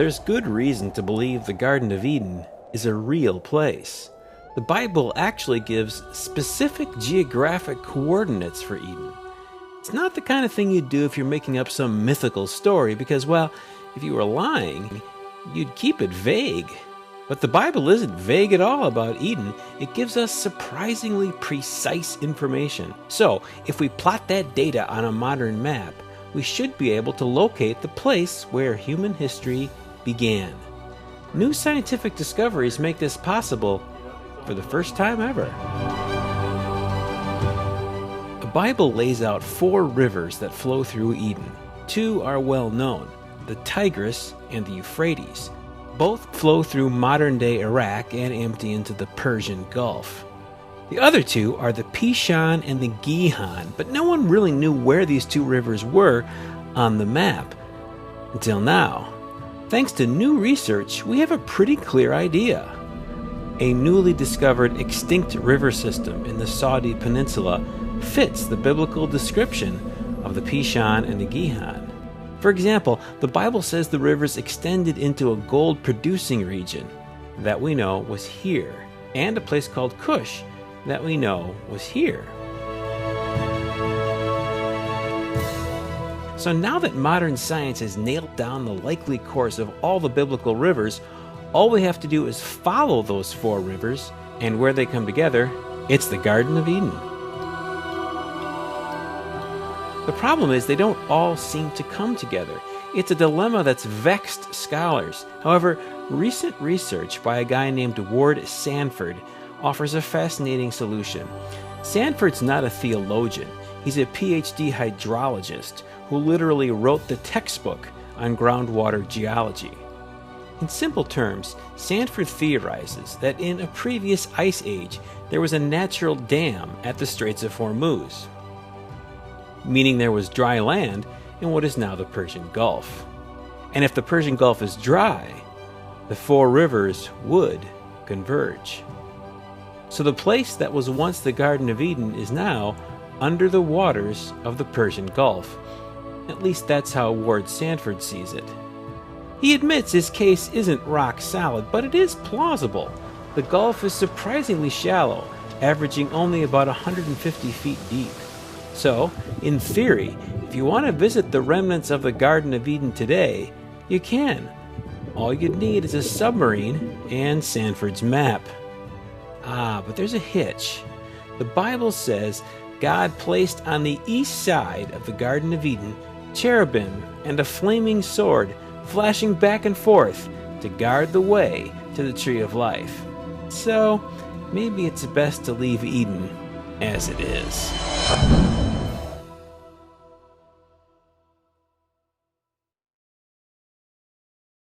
There's good reason to believe the Garden of Eden is a real place. The Bible actually gives specific geographic coordinates for Eden. It's not the kind of thing you'd do if you're making up some mythical story because, well, if you were lying, you'd keep it vague. But the Bible isn't vague at all about Eden. It gives us surprisingly precise information. So, if we plot that data on a modern map, we should be able to locate the place where human history began. New scientific discoveries make this possible for the first time ever. The Bible lays out 4 rivers that flow through Eden. 2 are well known, the Tigris and the Euphrates. Both flow through modern-day Iraq and empty into the Persian Gulf. The other 2 are the Pishon and the Gihon, but no one really knew where these 2 rivers were on the map until now. Thanks to new research, we have a pretty clear idea. A newly discovered extinct river system in the Saudi Peninsula fits the biblical description of the Pishon and the Gihon. For example, the Bible says the rivers extended into a gold-producing region that we know was here, and a place called Cush that we know was here. So now that modern science has nailed down the likely course of all the biblical rivers, all we have to do is follow those 4 rivers, and where they come together, it's the Garden of Eden. The problem is they don't all seem to come together. It's a dilemma that's vexed scholars. However, recent research by a guy named Ward Sanford offers a fascinating solution. Sanford's not a theologian. He's a PhD hydrologist who literally wrote the textbook on groundwater geology. In simple terms, Sanford theorizes that in a previous ice age, there was a natural dam at the Straits of Hormuz, meaning there was dry land in what is now the Persian Gulf. And if the Persian Gulf is dry, the 4 rivers would converge. So the place that was once the Garden of Eden is now under the waters of the Persian Gulf. At least that's how Ward Sanford sees it. He admits his case isn't rock solid, but it is plausible. The Gulf is surprisingly shallow, averaging only about 150 feet deep. So, in theory, if you want to visit the remnants of the Garden of Eden today, you can. All you'd need is a submarine and Sanford's map. But there's a hitch. The Bible says God placed on the east side of the Garden of Eden cherubim and a flaming sword flashing back and forth to guard the way to the tree of life. So, maybe it's best to leave Eden as it is.